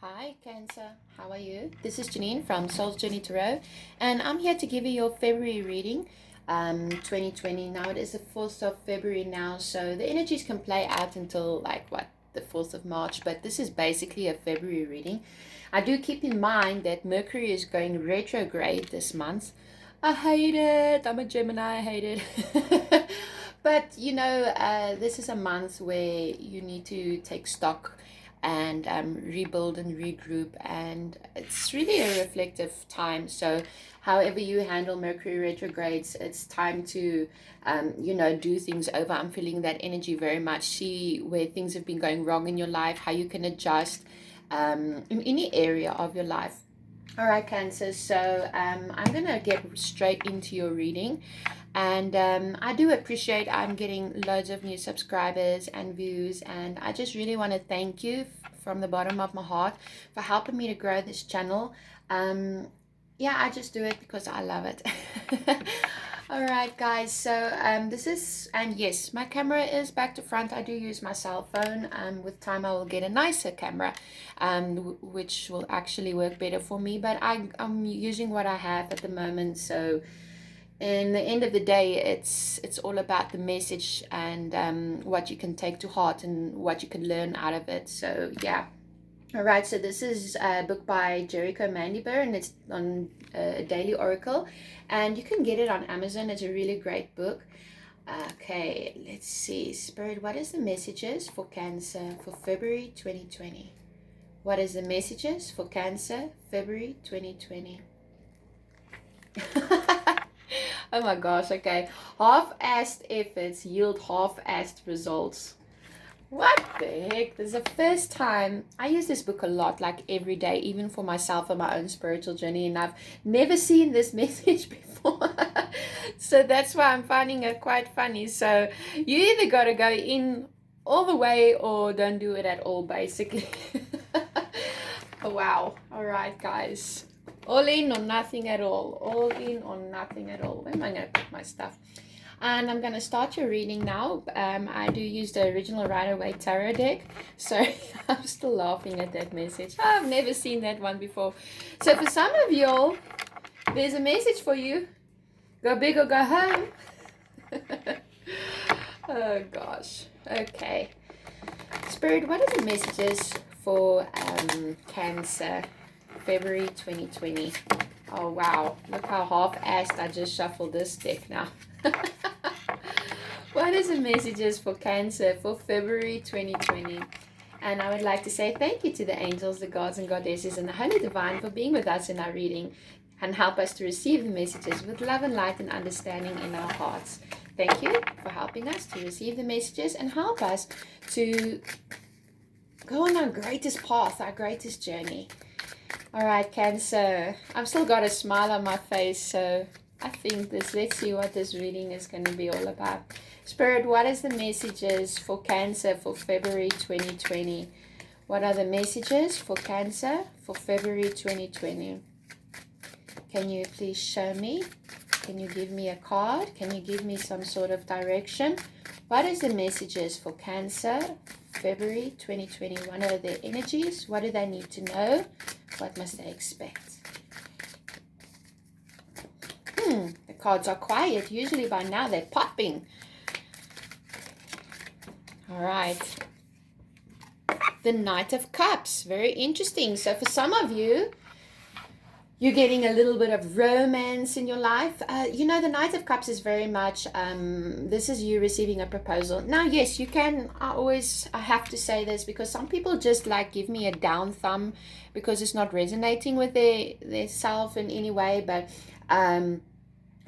Hi Cancer, how are you? This is Janine from Soul's Journey Tarot, and I'm here to give you your February reading, 2020. Now it is the 4th of February now, so the energies can play out until the 4th of March, but this is basically a February reading. I do keep in mind that Mercury is going retrograde this month. I hate it. I'm a Gemini, I hate it. But this is a month where you need to take stock and rebuild and regroup, and it's really a reflective time. So however you handle Mercury retrogrades, it's time to do things over. I'm feeling that energy very much. See where things have been going wrong in your life, how you can adjust in any area of your life. All right, Cancer, so I'm going to get straight into your reading. And I do appreciate I'm getting loads of new subscribers and views. And I just really want to thank you from the bottom of my heart for helping me to grow this channel. I just do it because I love it. All right, guys, so this is, and yes, my camera is back to front. I do use my cell phone. With time I will get a nicer camera, which will actually work better for me, but I'm using what I have at the moment. So in the end of the day, it's all about the message and what you can take to heart and what you can learn out of it. So yeah. All right, so this is a book by Jericho Mandiber, and it's on a daily oracle, and you can get it on Amazon. It's a really great book. Okay, let's see. Spirit, what is the messages for Cancer for February 2020? What is the messages for Cancer, February 2020? Oh my gosh, okay. Half-assed efforts yield half-assed results. What the heck? This is the first time I use this book a lot, like every day, even for myself and my own spiritual journey, and I've never seen this message before. So that's why I'm finding it quite funny. So you either got to go in all the way or don't do it at all, basically. Oh, wow. All right, guys. All in or nothing at all. All in or nothing at all. Where am I going to put my stuff? And I'm going to start your reading now. I do use the original Rider-Waite Tarot deck. Sorry, I'm still laughing at that message. I've never seen that one before. So for some of y'all, there's a message for you. Go big or go home. Oh gosh. Okay. Spirit, what are the messages for Cancer, February 2020? Oh wow. Look how half-assed I just shuffled this deck now. What is the messages for Cancer for February 2020? And I would like to say thank you to the angels, the gods and goddesses, and the Holy Devine for being with us in our reading and help us to receive the messages with love and light and understanding in our hearts. Thank you for helping us to receive the messages and help us to go on our greatest path, our greatest journey. All right, Cancer. I've still got a smile on my face, so I think let's see what this reading is going to be all about. Spirit, what is the messages for Cancer for February 2020? What are the messages for Cancer for February 2020? Can you please show me? Can you give me a card? Can you give me some sort of direction? What is the messages for Cancer February 2020? What are their energies? What do they need to know? What must they expect? The cards are quiet. Usually by now they're popping. All right. The Knight of Cups. Very interesting. So for some of you, you're getting a little bit of romance in your life. The Knight of Cups is very much, this is you receiving a proposal. Now, yes, you can, I have to say this because some people just give me a down thumb because it's not resonating with their self in any way. But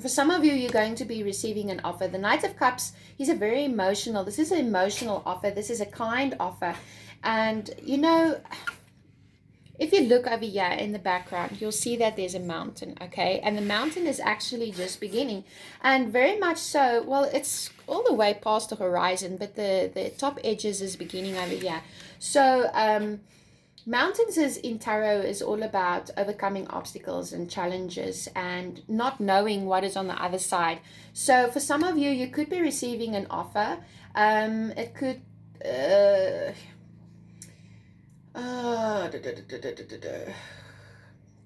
for some of you, you're going to be receiving an offer. The Knight of Cups, he's a very emotional, this is an emotional offer. This is a kind offer. And, if you look over here in the background, you'll see that there's a mountain, okay? And the mountain is actually just beginning. And very much so, well, it's all the way past the horizon, but the top edges is beginning over here. So, mountains in tarot is all about overcoming obstacles and challenges and not knowing what is on the other side. So for some of you, you could be receiving an offer. It could...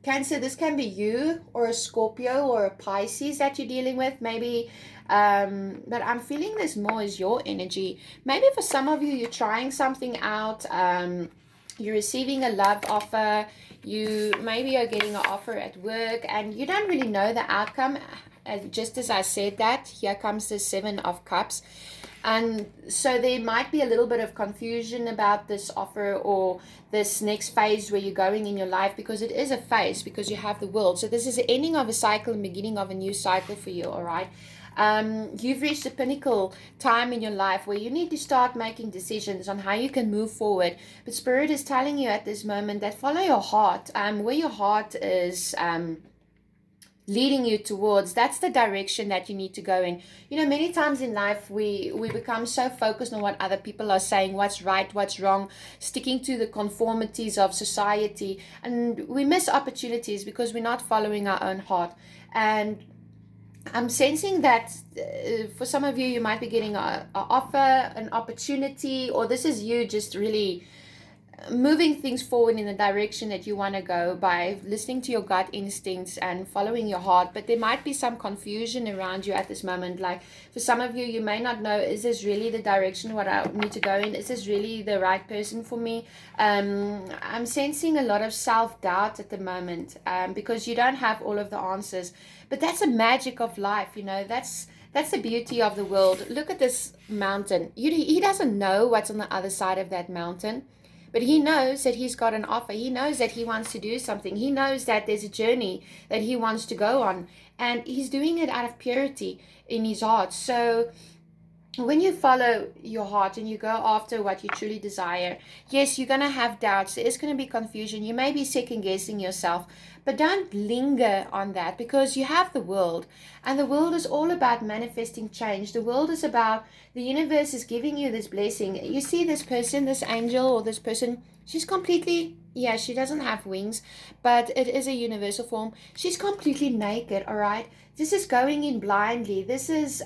Cancer, this can be you or a Scorpio or a Pisces that you're dealing with, maybe. But I'm feeling this more as your energy. Maybe for some of you, you're trying something out. You're receiving a love offer. You maybe are getting an offer at work and you don't really know the outcome. Just as I said that, here comes the Seven of Cups. And so there might be a little bit of confusion about this offer or this next phase where you're going in your life, because it is a phase, because you have the world. So this is the ending of a cycle and beginning of a new cycle for you, all right? You've reached a pinnacle time in your life where you need to start making decisions on how you can move forward. But Spirit is telling you at this moment that follow your heart. Where your heart is leading you towards, that's the direction that you need to go in. You know, many times in life we become so focused on what other people are saying, what's right, what's wrong, sticking to the conformities of society, and we miss opportunities because we're not following our own heart. And I'm sensing that for some of you, you might be getting a offer, an opportunity, or this is you just really moving things forward in the direction that you want to go by listening to your gut instincts and following your heart. But there might be some confusion around you at this moment. Like for some of you, you may not know, is this really the direction what I need to go in? Is this really the right person for me? I'm sensing a lot of self-doubt at the moment, because you don't have all of the answers. But that's the magic of life, you know. That's the beauty of the world. Look at this mountain. He doesn't know what's on the other side of that mountain. But he knows that he's got an offer. He knows that he wants to do something. He knows that there's a journey that he wants to go on. And he's doing it out of purity in his heart. So when you follow your heart and you go after what you truly desire, yes, you're going to have doubts. There is going to be confusion. You may be second guessing yourself, but don't linger on that, because you have the world, and the world is all about manifesting change. The world is about, the universe is giving you this blessing. You see this person, this angel or this person, she's completely, yeah, she doesn't have wings, but it is a universal form. She's completely naked, all right? This is going in blindly. This is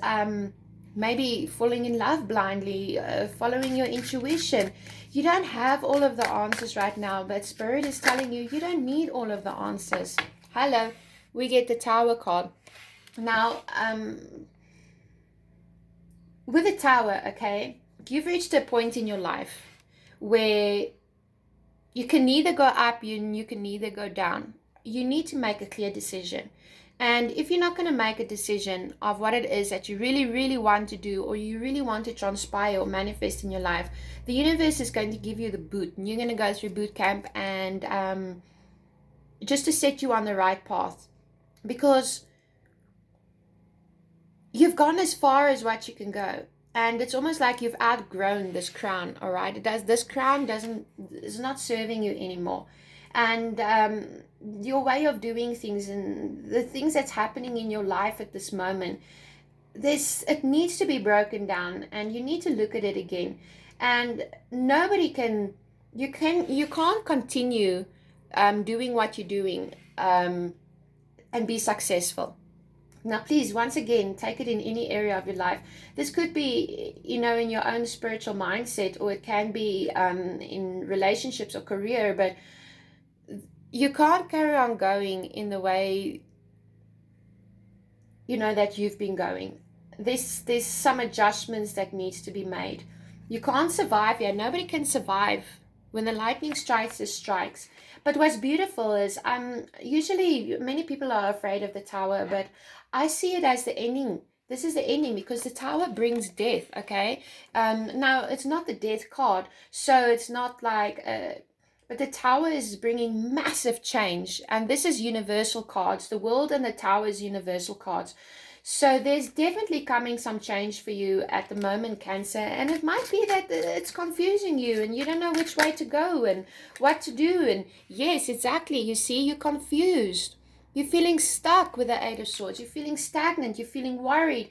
maybe falling in love blindly, following your intuition. You don't have all of the answers right now, but Spirit is telling you, you don't need all of the answers. Hello, we get the Tower card. Now, with the Tower, okay, you've reached a point in your life where you can neither go up, you can neither go down. You need to make a clear decision. And if you're not going to make a decision of what it is that you really, really want to do, or you really want to transpire or manifest in your life, the universe is going to give you the boot. And you're going to go through boot camp, and just to set you on the right path. Because you've gone as far as what you can go. And it's almost like you've outgrown this crown, all right? This crown is not serving you anymore. And your way of doing things and the things that's happening in your life at this moment, it needs to be broken down, and you need to look at it again. And you can't continue doing what you're doing and be successful. Now, please, once again, take it in any area of your life. This could be, in your own spiritual mindset, or it can be in relationships or career, but you can't carry on going in the way, that you've been going. There's some adjustments that needs to be made. You can't survive here. Nobody can survive. When the lightning strikes, it strikes. But what's beautiful is, usually many people are afraid of the Tower, but I see it as the ending. This is the ending, because the Tower brings death, okay? Now, it's not the death card, so it's not like... but the Tower is bringing massive change, and this is universal cards. The world and the Tower is universal cards. So there's definitely coming some change for you at the moment, Cancer, and it might be that it's confusing you and you don't know which way to go and what to do. And yes, exactly, you see, you're confused. You're feeling stuck with the Eight of Swords. You're feeling stagnant. You're feeling worried.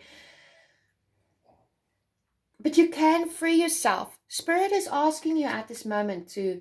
But you can free yourself. Spirit is asking you at this moment to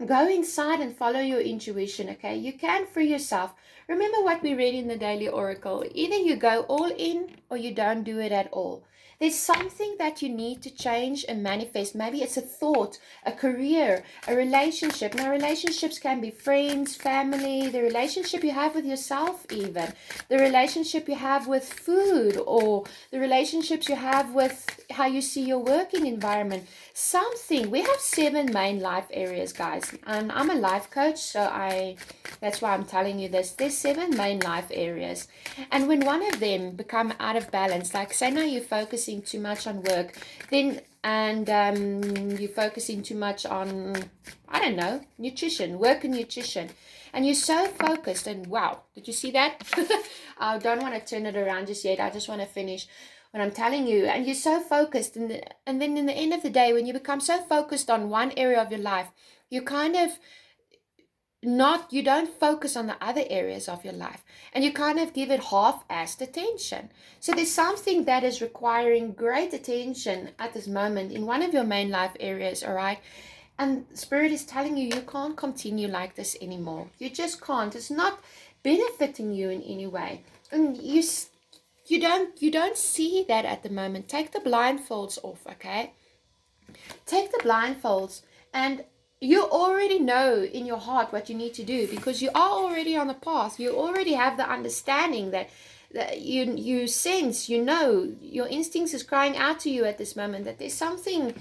go inside and follow your intuition, okay? You can free yourself. Remember what we read in the Daily Oracle. Either you go all in or you don't do it at all. There's something that you need to change and manifest. Maybe it's a thought, a career, a relationship. Now, relationships can be friends, family, the relationship you have with yourself even, the relationship you have with food, or the relationships you have with how you see your working environment. Something. We have 7 main life areas, guys. And I'm a life coach, so that's why I'm telling you this. There's 7 main life areas. And when one of them become out of balance, like say now you're focusing too much on work, then you're focusing too much on, I don't know, nutrition, work and nutrition. And you're so focused, and wow, did you see that? I don't want to turn it around just yet. I just want to finish what I'm telling you. And you're so focused, and then in the end of the day, when you become so focused on one area of your life, you kind of you don't focus on the other areas of your life, and you kind of give it half-assed attention. So there's something that is requiring great attention at this moment in one of your main life areas, all right? And Spirit is telling you can't continue like this anymore. You just can't. It's not benefiting you in any way, and you don't see that at the moment. Take the blindfolds off, okay? Take the blindfolds, and you already know in your heart what you need to do, because you are already on the path. You already have the understanding that you sense, your instincts is crying out to you at this moment that there's something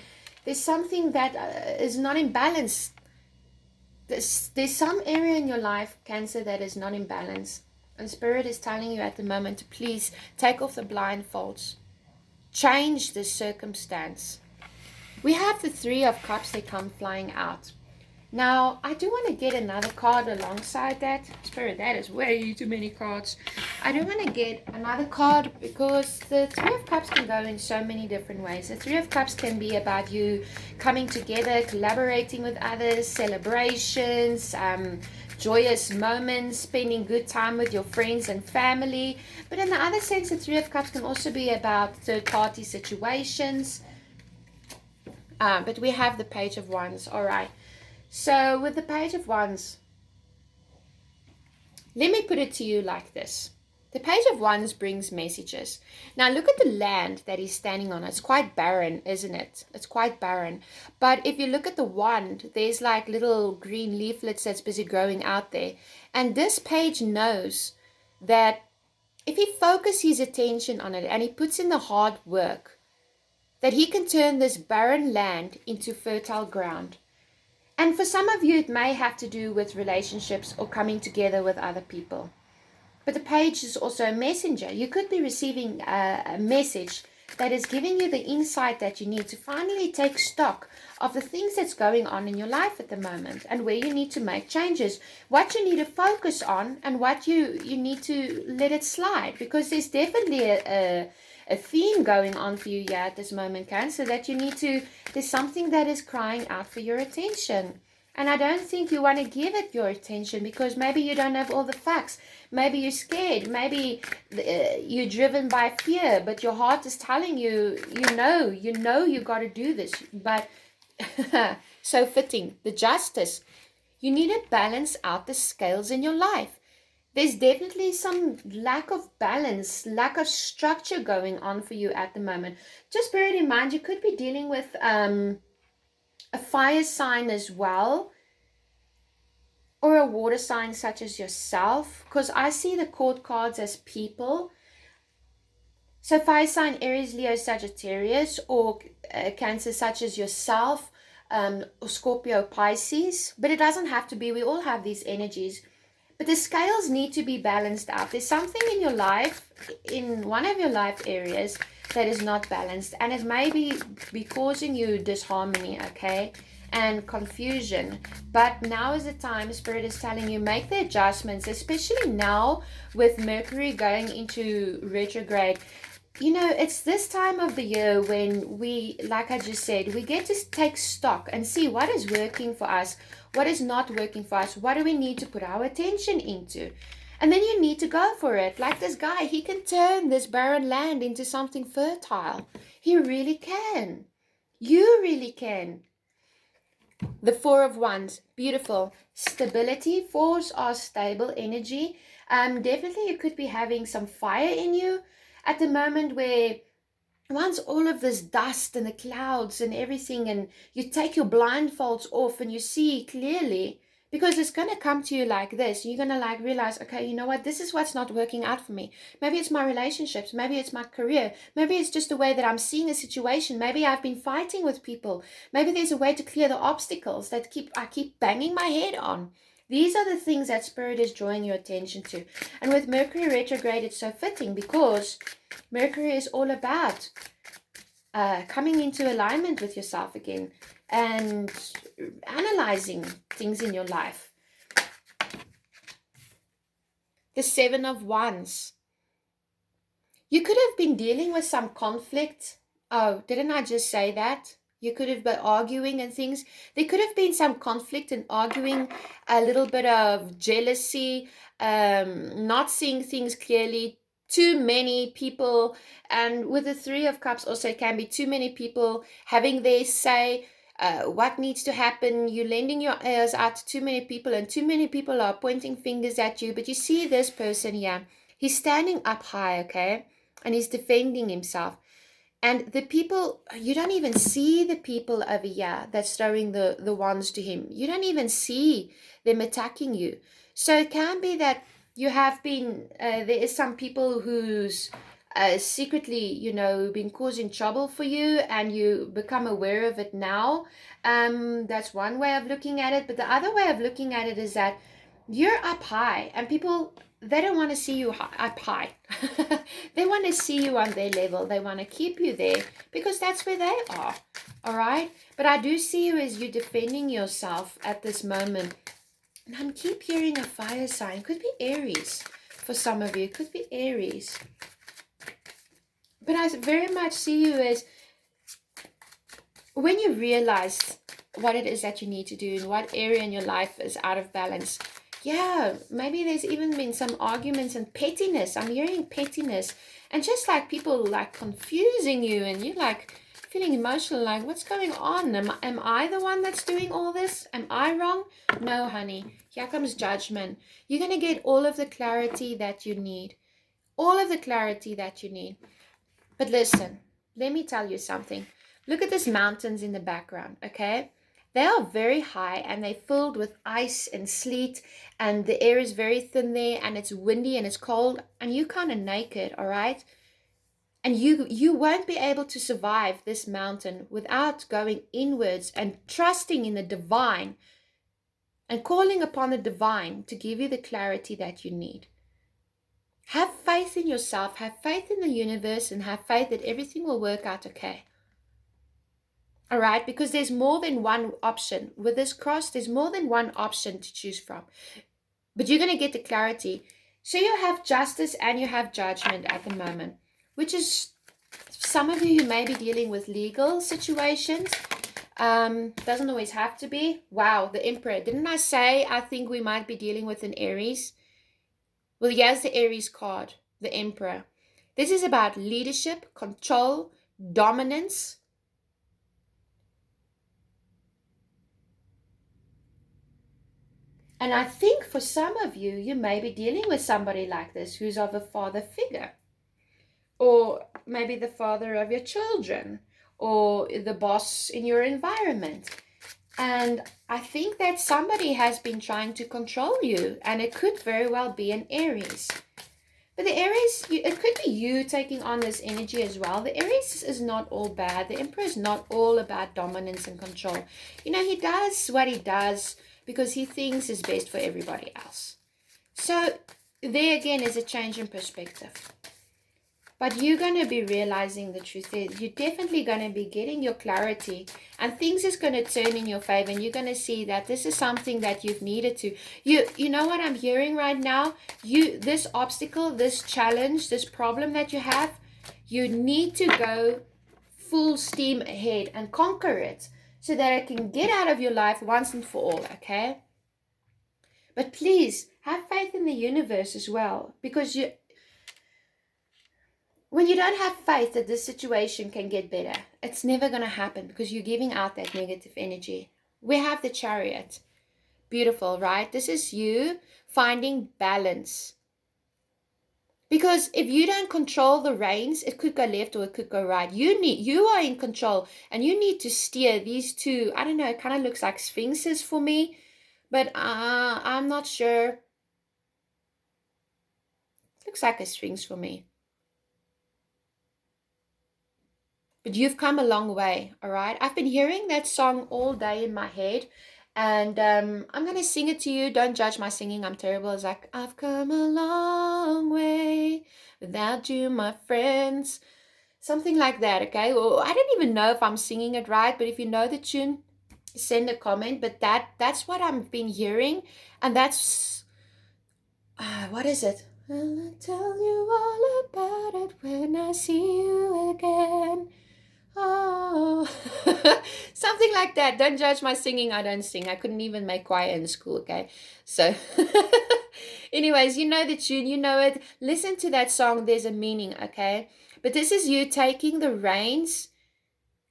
that is not in balance. There's some area in your life, Cancer, that is not in balance. And Spirit is telling you at the moment to please take off the blindfolds. Change the circumstance. We have the 3 of Cups. They come flying out. Now, I do want to get another card alongside that. Spirit, that is way too many cards. I do want to get another card because the 3 of Cups can go in so many different ways. The 3 of Cups can be about you coming together, collaborating with others, celebrations, joyous moments, spending good time with your friends and family. But in the other sense, the 3 of Cups can also be about third-party situations. But we have the Page of Wands. All right. So with the Page of Wands, let me put it to you like this. The Page of Wands brings messages. Now look at the land that he's standing on. It's quite barren, isn't it? It's quite barren. But if you look at the wand, there's like little green leaflets that's busy growing out there. And this page knows that if he focuses his attention on it and he puts in the hard work, that he can turn this barren land into fertile ground. And for some of you, it may have to do with relationships or coming together with other people. But the page is also a messenger. You could be receiving a message that is giving you the insight that you need to finally take stock of the things that's going on in your life at the moment and where you need to make changes, what you need to focus on and what you need to let it slide. Because there's definitely a theme going on for you here at this moment, Cancer, that there's something that is crying out for your attention. And I don't think you want to give it your attention because maybe you don't have all the facts. Maybe you're scared. Maybe you're driven by fear, but your heart is telling you, you got to do this. But so fitting, the Justice. You need to balance out the scales in your life. There's definitely some lack of balance, lack of structure going on for you at the moment. Just bear it in mind, you could be dealing with a fire sign as well, or a water sign such as yourself, because I see the court cards as people. So fire sign, Aries, Leo, Sagittarius, or Cancer such as yourself, or Scorpio, Pisces. But it doesn't have to be. We all have these energies. But the scales need to be balanced out. There's something in your life, in one of your life areas, that is not balanced. And it may be causing you disharmony, okay? And confusion. But now is the time, Spirit is telling you, make the adjustments, especially now with Mercury going into retrograde. It's this time of the year when we, like I just said, we get to take stock and see what is working for us, what is not working for us, what do we need to put our attention into. And then you need to go for it. Like this guy, he can turn this barren land into something fertile. He really can. You really can. The 4 of Wands, beautiful. Stability. 4s are stable energy. Definitely you could be having some fire in you at the moment where once all of this dust and the clouds and everything, and you take your blindfolds off and you see clearly, because it's going to come to you like this. You're going to like realize, okay, you know what? This is what's not working out for me. Maybe it's my relationships. Maybe it's my career. Maybe it's just the way that I'm seeing a situation. Maybe I've been fighting with people. Maybe there's a way to clear the obstacles that I keep banging my head on. These are the things that Spirit is drawing your attention to. And with Mercury retrograde, it's so fitting because Mercury is all about coming into alignment with yourself again and analyzing things in your life. The Seven of Wands. You could have been dealing with some conflict. Oh, didn't I just say that? You could have been arguing and things. There could have been some conflict and arguing, a little bit of jealousy, not seeing things clearly, too many people. And with the Three of Cups also, it can be too many people having their say. What needs to happen? You're lending your ears out to too many people, and too many people are pointing fingers at you. But you see this person here, he's standing up high, okay? And he's defending himself. And the people, you don't even see the people over here that's throwing the wands to him. You don't even see them attacking you. So it can be that you have been, there is some people who's secretly, been causing trouble for you, and you become aware of it now. That's one way of looking at it. But the other way of looking at it is that you're up high, and people, they don't want to see you up high. They want to see you on their level. They want to keep you there because that's where they are. All right. But I do see you as you defending yourself at this moment. And I keep hearing a fire sign. Could be Aries for some of you. Could be Aries. But I very much see you as when you realize what it is that you need to do and what area in your life is out of balance. Yeah, maybe there's even been some arguments and pettiness. I'm hearing pettiness. And just like people like confusing you, and you're like feeling emotional, like what's going on? Am I the one that's doing all this? Am I wrong? No, honey. Here comes judgment. You're going to get all of the clarity that you need. All of the clarity that you need. But listen, let me tell you something. Look at these mountains in the background, okay? They are very high, and they're filled with ice and sleet, and the air is very thin there, and it's windy and it's cold, and you're kind of naked, all right? And you won't be able to survive this mountain without going inwards and trusting in the divine and calling upon the divine to give you the clarity that you need. Have faith in yourself, have faith in the universe, and have faith that everything will work out okay. All right, because there's more than one option. With this cross, there's more than one option to choose from. But you're going to get the clarity. So you have justice and you have judgment at the moment, which is some of you who may be dealing with legal situations. Doesn't always have to be. Wow, the Emperor. Didn't I say I think we might be dealing with an Aries? Well, here's the Aries card, the Emperor. This is about leadership, control, dominance. And I think for some of you, you may be dealing with somebody like this who's of a father figure. Or maybe the father of your children, or the boss in your environment. And I think that somebody has been trying to control you, and it could very well be an Aries. But the Aries, it could be you taking on this energy as well. The Aries is not all bad. The Emperor is not all about dominance and control. He does what he does because he thinks is best for everybody else. So there again is a change in perspective. But you're going to be realizing the truth is you're definitely going to be getting your clarity, and things is going to turn in your favor, and you're going to see that this is something that you've needed to. You know what I'm hearing right now? This obstacle, this challenge, this problem that you have, you need to go full steam ahead and conquer it so that it can get out of your life once and for all, okay? But please have faith in the universe as well, because when you don't have faith that this situation can get better, it's never going to happen because you're giving out that negative energy. We have the Chariot. Beautiful, right? This is you finding balance. Because if you don't control the reins, it could go left or it could go right. You are in control, and you need to steer these two. I don't know, it kind of looks like sphinxes for me, but I'm not sure. It looks like a sphinx for me. But you've come a long way, all right? I've been hearing that song all day in my head, and I'm going to sing it to you. Don't judge my singing. I'm terrible. It's like, I've come a long way without you, my friends. Something like that, okay? Well, I don't even know if I'm singing it right, but if you know the tune, send a comment. But that's what I've been hearing, and that's, what is it? I'll tell you all about it when I see you again. Oh, something like that. Don't judge my singing. I don't sing. I couldn't even make choir in school, okay? So, anyways, you know the tune, you know it. Listen to that song. There's a meaning, okay? But this is you taking the reins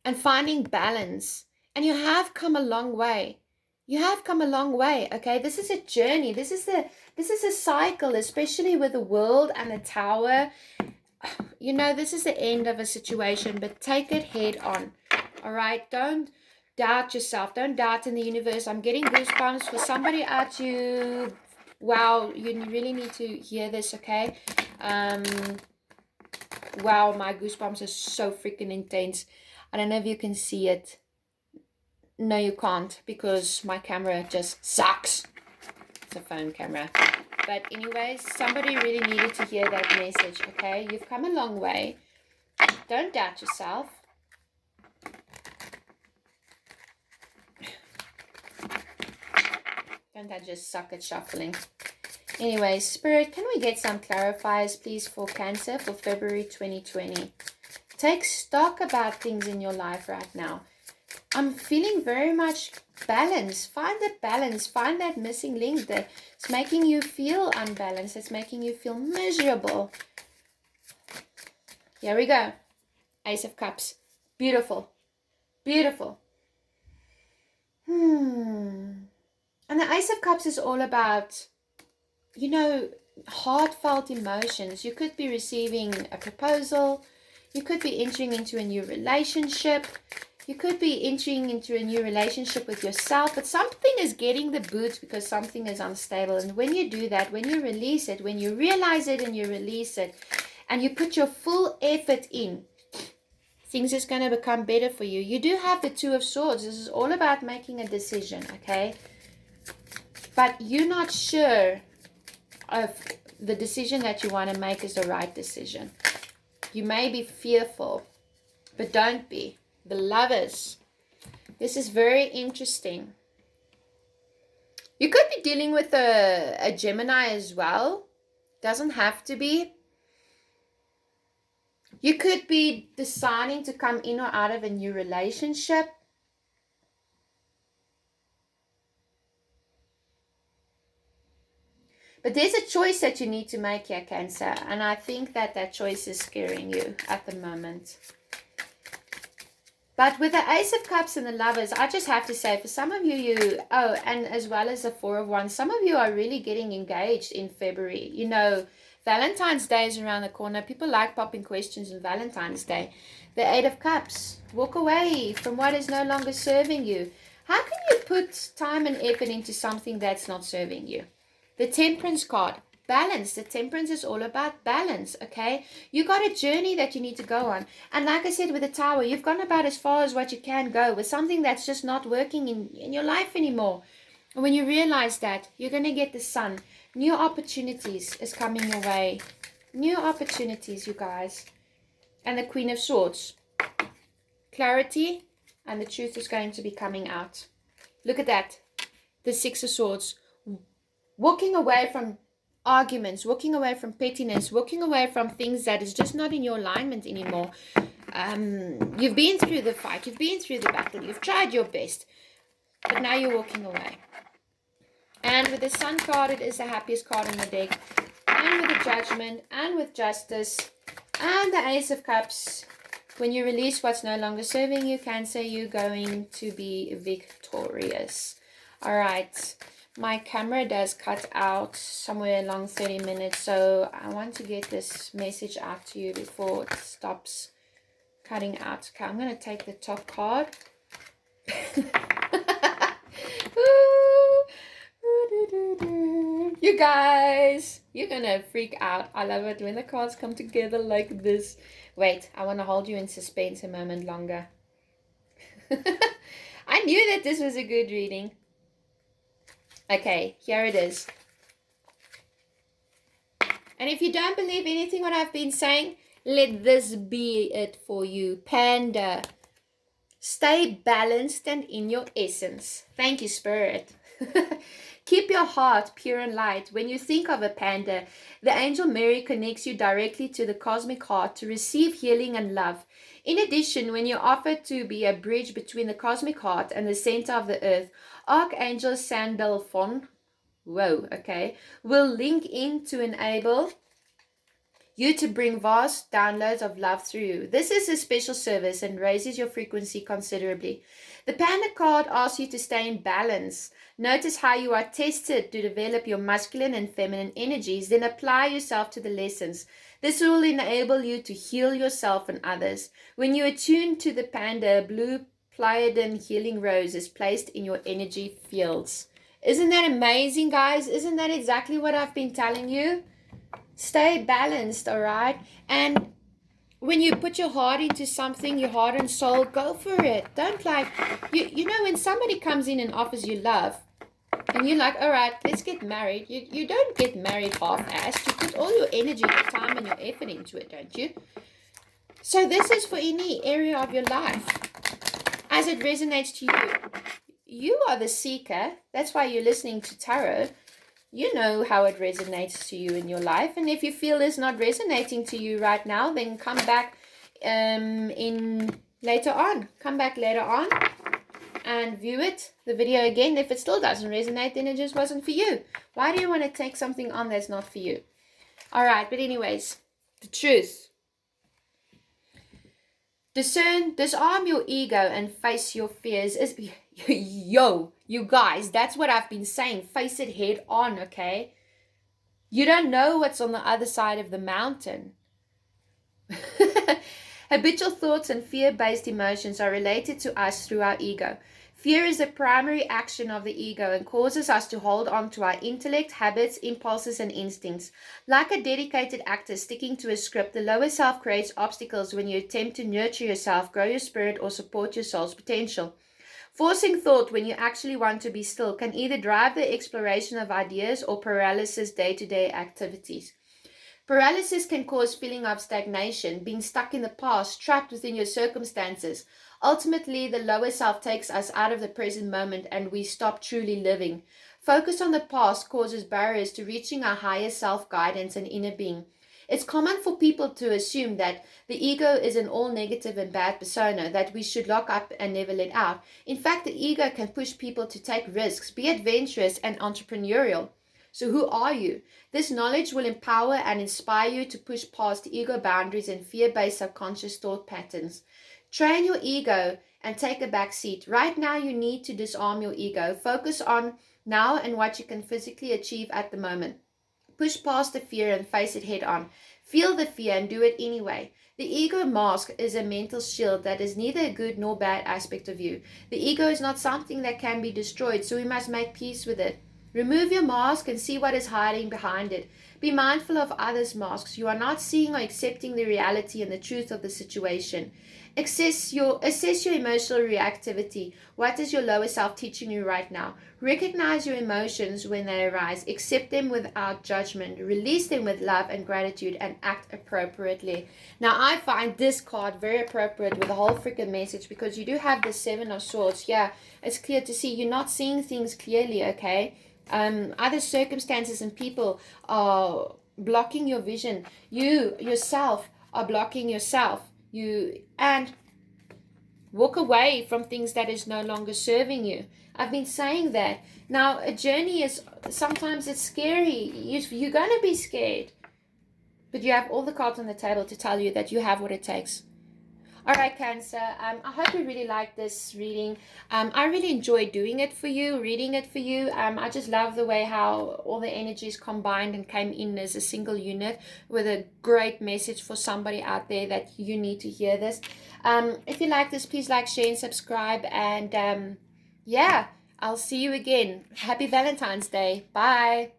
and finding balance. And you have come a long way. You have come a long way, okay? This is a journey. This is a cycle, especially with the world and the tower. You know, this is the end of a situation, but take it head on. All right? Don't doubt yourself. Don't doubt in the universe. I'm getting goosebumps for somebody out you. Wow, you really need to hear this, okay? Wow, my goosebumps are so freaking intense. I don't know if you can see it. No, you can't, because my camera just sucks. It's a phone camera. But anyways, somebody really needed to hear that message, okay? You've come a long way. Don't doubt yourself. Don't I just suck at shuffling? Anyways, Spirit, can we get some clarifiers, please, for Cancer for February 2020? Take stock about things in your life right now. I'm feeling very much balance. Find the balance. Find that missing link that's making you feel unbalanced. That's making you feel miserable. Here we go. Ace of Cups. Beautiful. Beautiful. And the Ace of Cups is all about, you know, heartfelt emotions. You could be receiving a proposal. You could be entering into a new relationship. You could be entering into a new relationship with yourself, but something is getting the boot because something is unstable. And when you do that, when you release it, when you realize it and you release it, and you put your full effort in, things is going to become better for you. You do have the Two of Swords. This is all about making a decision, okay? But you're not sure if the decision that you want to make is the right decision. You may be fearful, but don't be. The Lovers. This is very interesting. You could be dealing with a Gemini as well. Doesn't have to be. You could be deciding to come in or out of a new relationship. But there's a choice that you need to make here, Cancer. And I think that choice is scaring you at the moment. But with the Ace of Cups and the Lovers, I just have to say, for some of you, and as well as the Four of Wands, some of you are really getting engaged in February. You know, Valentine's Day is around the corner. People like popping questions on Valentine's Day. The Eight of Cups. Walk away from what is no longer serving you. How can you put time and effort into something that's not serving you? The Temperance card. Balance. The Temperance is all about balance, okay? You got a journey that you need to go on. And like I said with the Tower, you've gone about as far as what you can go with something that's just not working in your life anymore. And when you realize that, you're going to get the Sun. New opportunities is coming your way. New opportunities, you guys. And the Queen of Swords. Clarity and the truth is going to be coming out. Look at that. The Six of Swords. Walking away from arguments, walking away from pettiness, walking away from things that is just not in your alignment anymore. You've been through the fight, you've been through the battle, you've tried your best, but now you're walking away. And with the Sun card, it is the happiest card in the deck, and with the Judgment, and with Justice, and the Ace of Cups. When you release what's no longer serving you, Cancer, you're going to be victorious. All right. my camera does cut out somewhere along 30 minutes, so I want to get this message out to you before it stops cutting out. Okay, I'm going to take the top card. You guys, you're going to freak out. I love it when the cards come together like this. Wait, I want to hold you in suspense a moment longer. I knew that this was a good reading. Okay, here it is. And if you don't believe anything what I've been saying, let this be it for you. Panda. Stay balanced and in your essence. Thank you, Spirit. Keep your heart pure and light. When you think of a panda, the angel Mary connects you directly to the cosmic heart to receive healing and love. In addition, when you're offered to be a bridge between the cosmic heart and the center of the earth, Archangel Sandalphon, will link in to enable you to bring vast downloads of love through you. This is a special service and raises your frequency considerably. The Panda card asks you to stay in balance. Notice how you are tested to develop your masculine and feminine energies, then apply yourself to the lessons. This will enable you to heal yourself and others. When you attune to the Panda, a blue Pleiadian healing rose is placed in your energy fields. Isn't that amazing, guys? Isn't that exactly what I've been telling you? Stay balanced, all right? And when you put your heart into something, your heart and soul, go for it. Don't you know, when somebody comes in and offers you love, and you're like, all right, let's get married. You don't get married half-assed. You put all your energy, your time, and your effort into it, don't you? So this is for any area of your life. As it resonates to you, you are the seeker. That's why you're listening to tarot. You know how it resonates to you in your life. And if you feel it's not resonating to you right now, then come back later on. Come back later on and view the video again. If it still doesn't resonate, then it just wasn't for you. Why do you want to take something on that's not for you? All right, but anyways, the truth. Disarm your ego and face your fears. Yo, you guys, that's what I've been saying. Face it head on, okay? You don't know what's on the other side of the mountain. Habitual thoughts and fear-based emotions are related to us through our ego. Fear is a primary action of the ego and causes us to hold on to our intellect, habits, impulses, and instincts. Like a dedicated actor sticking to a script, the lower self creates obstacles when you attempt to nurture yourself, grow your spirit, or support your soul's potential. Forcing thought when you actually want to be still can either drive the exploration of ideas or paralysis day-to-day activities. Paralysis can cause feeling of stagnation, being stuck in the past, trapped within your circumstances. Ultimately, the lower self takes us out of the present moment and we stop truly living. Focus on the past causes barriers to reaching our higher self-guidance and inner being. It's common for people to assume that the ego is an all negative and bad persona that we should lock up and never let out. In fact, the ego can push people to take risks, be adventurous and entrepreneurial. So who are you? This knowledge will empower and inspire you to push past ego boundaries and fear-based subconscious thought patterns. Train your ego and take a back seat. Right now, you need to disarm your ego. Focus on now and what you can physically achieve at the moment. Push past the fear and face it head on. Feel the fear and do it anyway. The ego mask is a mental shield that is neither a good nor bad aspect of you. The ego is not something that can be destroyed, so we must make peace with it. Remove your mask and see what is hiding behind it. Be mindful of others' masks. You are not seeing or accepting the reality and the truth of the situation. Assess your emotional reactivity. What is your lower self teaching you right now? Recognize your emotions when they arise. Accept them without judgment. Release them with love and gratitude and act appropriately. Now, I find this card very appropriate with the whole freaking message because you do have the Seven of Swords. Yeah, it's clear to see you're not seeing things clearly, okay? Other circumstances and people are blocking your vision. You yourself are blocking yourself. And walk away from things that is no longer serving you. I've been saying that. Now, a journey is sometimes it's scary. You're going to be scared. But you have all the cards on the table to tell you that you have what it takes. All right, Cancer. I hope you really like this reading. I really enjoy doing it for you, reading it for you. I just love the way how all the energies combined and came in as a single unit with a great message for somebody out there that you need to hear this. If you like this, please like, share, and subscribe. And yeah, I'll see you again. Happy Valentine's Day. Bye.